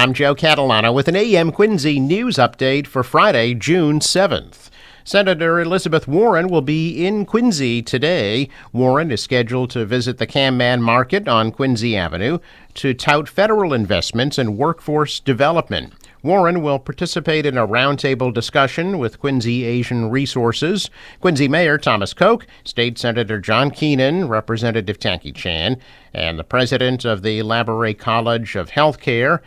I'm Joe Catalano with an AM Quincy news update for Friday, June 7th. Senator Elizabeth Warren will be in Quincy today. Warren is scheduled to visit the Camman Market on Quincy Avenue to tout federal investments in workforce development. Warren will participate in a roundtable discussion with Quincy Asian Resources, Quincy Mayor Thomas Koch, State Senator John Keenan, Representative Tacky Chan, and the president of the Labouré College of Healthcare,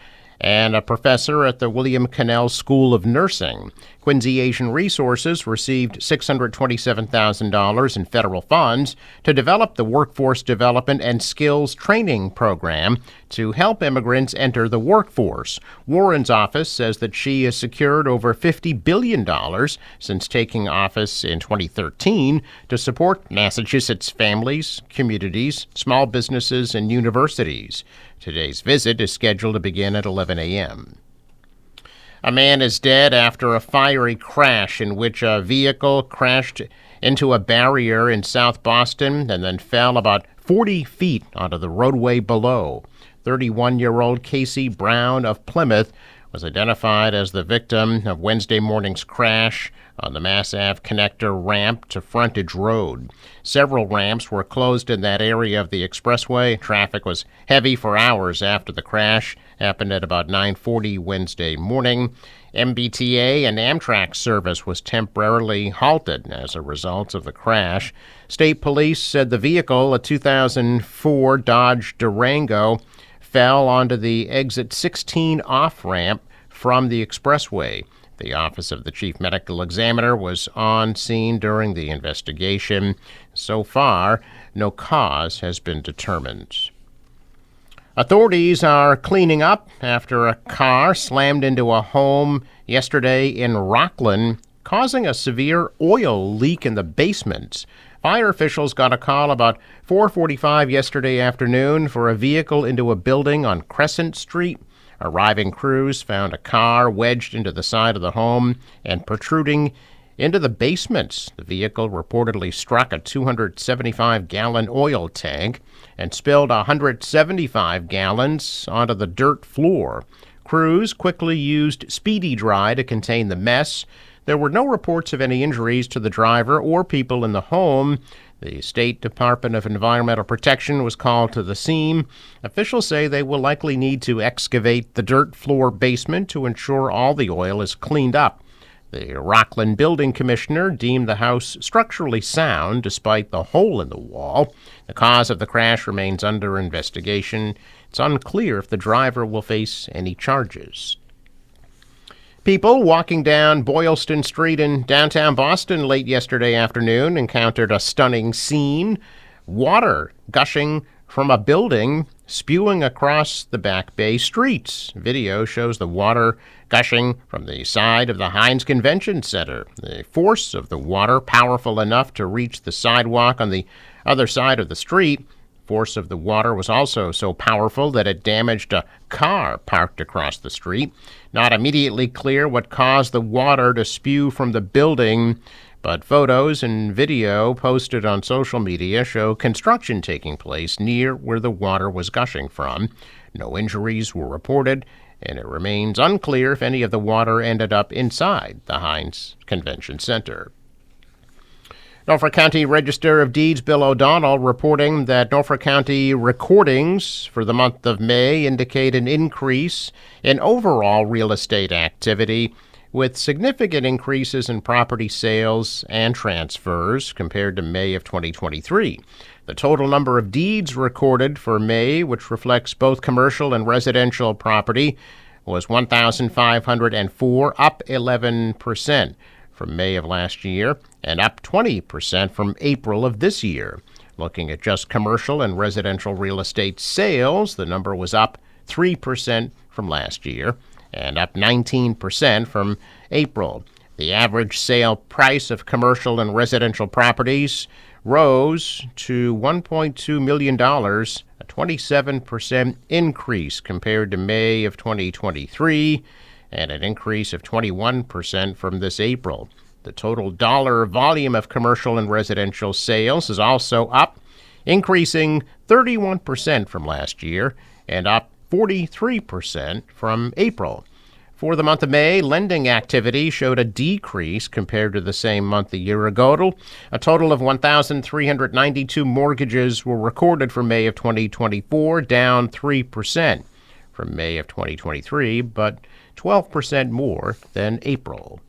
and a professor at the William Cannell School of Nursing. Quincy Asian Resources received $627,000 in federal funds to develop the Workforce Development and Skills Training Program to help immigrants enter the workforce. Warren's office says that she has secured over $50 billion since taking office in 2013 to support Massachusetts families, communities, small businesses, and universities. Today's visit is scheduled to begin at 11 a.m. A man is dead after a fiery crash in which a vehicle crashed into a barrier in South Boston and then fell about 40 feet onto the roadway below. 31-year-old Casey Brown of Plymouth was identified as the victim of Wednesday morning's crash on the Mass Ave connector ramp to Frontage Road. Several ramps were closed in that area of the expressway. Traffic was heavy for hours after the crash. Happened at about 9:40 Wednesday morning. MBTA and Amtrak service was temporarily halted as a result of the crash. State police said the vehicle, a 2004 Dodge Durango, fell onto the exit 16 off-ramp from the expressway. The Office of the Chief Medical Examiner was on scene during the investigation. So far, no cause has been determined. Authorities are cleaning up after a car slammed into a home yesterday in Rockland, causing a severe oil leak in the basement. Fire officials got a call about 4:45 yesterday afternoon for a vehicle into a building on Crescent Street. Arriving crews found a car wedged into the side of the home and protruding into the basement. The vehicle reportedly struck a 275-gallon oil tank and spilled 175 gallons onto the dirt floor. Crews quickly used Speedy Dry to contain the mess. There were no reports of any injuries to the driver or people in the home. The State Department of Environmental Protection was called to the scene. Officials say they will likely need to excavate the dirt floor basement to ensure all the oil is cleaned up. The Rockland Building Commissioner deemed the house structurally sound despite the hole in the wall. The cause of the crash remains under investigation. It's unclear if the driver will face any charges. People walking down Boylston Street in downtown Boston late yesterday afternoon encountered a stunning scene. Water gushing from a building spewing across the Back Bay streets. Video shows the water gushing from the side of the Heinz Convention Center. The force of the water powerful enough to reach the sidewalk on the other side of the street. Force of the water was also so powerful that it damaged a car parked across the street. Not immediately clear what caused the water to spew from the building, but photos and video posted on social media show construction taking place near where the water was gushing from. No injuries were reported, and it remains unclear if any of the water ended up inside the Heinz Convention Center. Norfolk County Register of Deeds Bill O'Donnell reporting that Norfolk County recordings for the month of May indicate an increase in overall real estate activity, with significant increases in property sales and transfers compared to May of 2023. The total number of deeds recorded for May, which reflects both commercial and residential property, was 1,504, up 11% from May of last year, and up 20% from April of this year. Looking at just commercial and residential real estate sales, the number was up 3% from last year and up 19% from April. The average sale price of commercial and residential properties rose to $1.2 million, a 27% increase compared to May of 2023, and an increase of 21% from this April. The total dollar volume of commercial and residential sales is also up, increasing 31% from last year and up 43% from April. For the month of May, lending activity showed a decrease compared to the same month a year ago. A total of 1,392 mortgages were recorded for May of 2024, down 3% from May of 2023, but 12% more than April.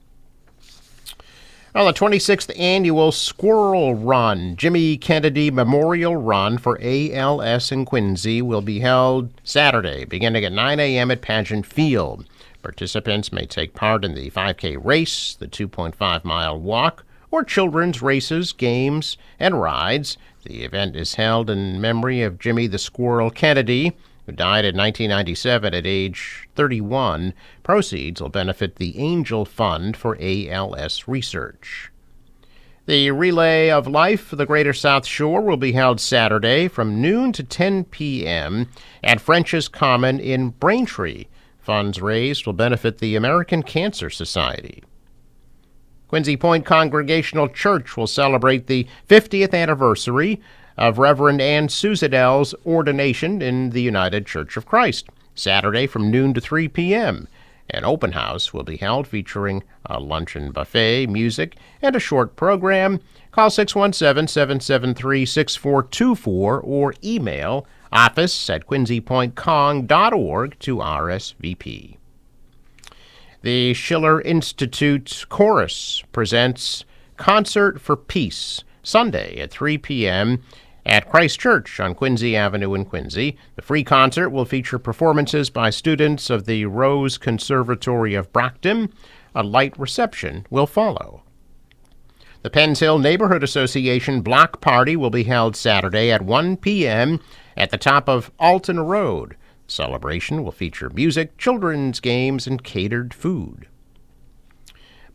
Well, the 26th annual Squirrel Run, Jimmy Kennedy Memorial Run for ALS in Quincy, will be held Saturday, beginning at 9 a.m. at Pageant Field. Participants may take part in the 5K race, the 2.5-mile walk, or children's races, games, and rides. The event is held in memory of Jimmy the Squirrel Kennedy, who died in 1997 at age 31. Proceeds will benefit the Angel Fund for ALS research. The Relay of Life for the Greater South Shore will be held Saturday from noon to 10 p.m. at French's Common in Braintree. Funds raised will benefit the American Cancer Society. Quincy Point Congregational Church will celebrate the 50th anniversary of Reverend Ann Susadell's ordination in the United Church of Christ, Saturday from noon to 3 p.m. An open house will be held featuring a luncheon buffet, music, and a short program. Call 617-773-6424 or email office@quincypointcong.org to RSVP. The Schiller Institute Chorus presents Concert for Peace, Sunday at 3 p.m. at Christ Church on Quincy Avenue in Quincy. The free concert will feature performances by students of the Rose Conservatory of Brockton. A light reception will follow. The Penns Hill Neighborhood Association Block Party will be held Saturday at 1 p.m. at the top of Alton Road. The celebration will feature music, children's games, and catered food.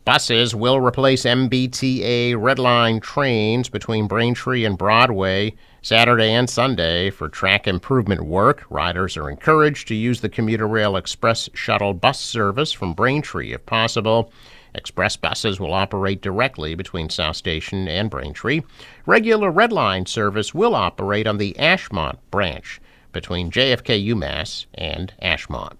Buses will replace MBTA Red Line trains between Braintree and Broadway Saturday and Sunday for track improvement work. Riders are encouraged to use the Commuter Rail Express shuttle bus service from Braintree if possible. Express buses will operate directly between South Station and Braintree. Regular Red Line service will operate on the Ashmont branch between JFK UMass and Ashmont.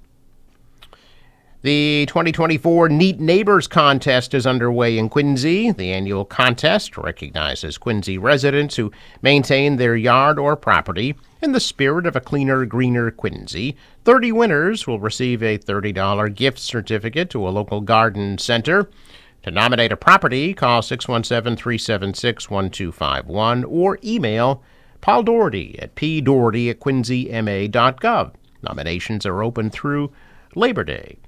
The 2024 Neat Neighbors Contest is underway in Quincy. The annual contest recognizes Quincy residents who maintain their yard or property in the spirit of a cleaner, greener Quincy. 30 winners will receive a $30 gift certificate to a local garden center. To nominate a property, call 617-376-1251 or email Paul Doherty at pdoherty@quincyma.gov. Nominations are open through Labor Day.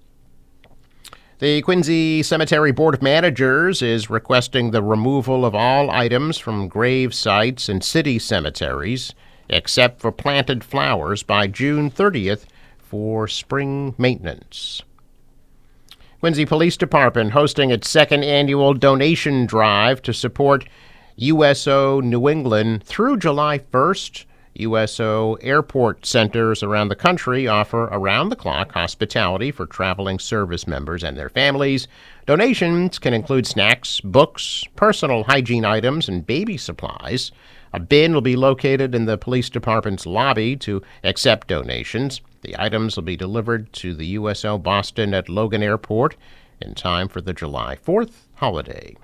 The Quincy Cemetery Board of Managers is requesting the removal of all items from grave sites and city cemeteries, except for planted flowers, by June 30th for spring maintenance. Quincy Police Department hosting its second annual donation drive to support USO New England through July 1st. USO airport centers around the country offer around-the-clock hospitality for traveling service members and their families. Donations can include snacks, books, personal hygiene items, and baby supplies. A bin will be located in the police department's lobby to accept donations. The items will be delivered to the USO Boston at Logan Airport in time for the July 4th holiday.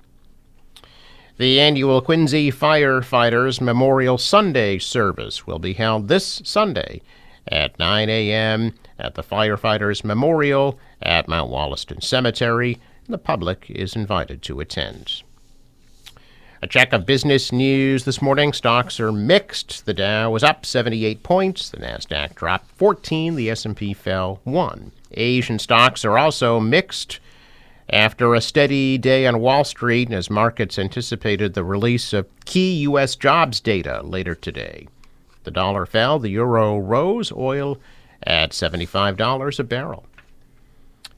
The annual Quincy Firefighters Memorial Sunday service will be held this Sunday at 9 a.m. at the Firefighters Memorial at Mount Wollaston Cemetery. The public is invited to attend. A check of business news this morning. Stocks are mixed. The Dow was up 78 points. The Nasdaq dropped 14. The S&P fell 1. Asian stocks are also mixed after a steady day on Wall Street as markets anticipated the release of key U.S. jobs data later today. The dollar fell, the euro rose, oil at $75 a barrel.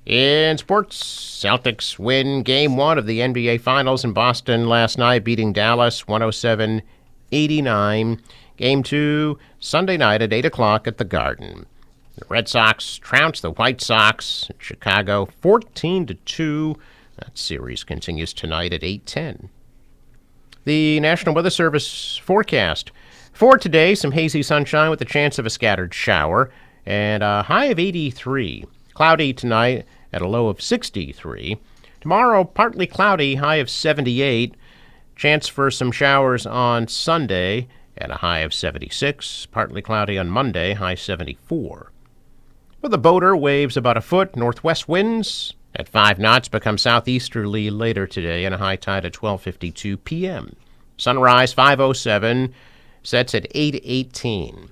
In sports, Celtics win Game 1 of the NBA Finals in Boston last night, beating Dallas 107-89. Game 2, Sunday night at 8 o'clock at the Garden. The Red Sox trounced the White Sox in Chicago 14-2. That series continues tonight at 8:10. The National Weather Service forecast. For today, some hazy sunshine with a chance of a scattered shower. and a high of 83. Cloudy tonight at a low of 63. Tomorrow, partly cloudy, high of 78. Chance for some showers on Sunday at a high of 76. Partly cloudy on Monday, high 74. For the boater, waves about a foot. Northwest winds at 5 knots become southeasterly later today, and a high tide at 12:52 p.m. Sunrise 5:07, sets at 8:18.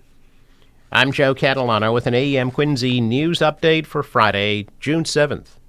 I'm Joe Catalano with an AM Quincy news update for Friday, June 7th.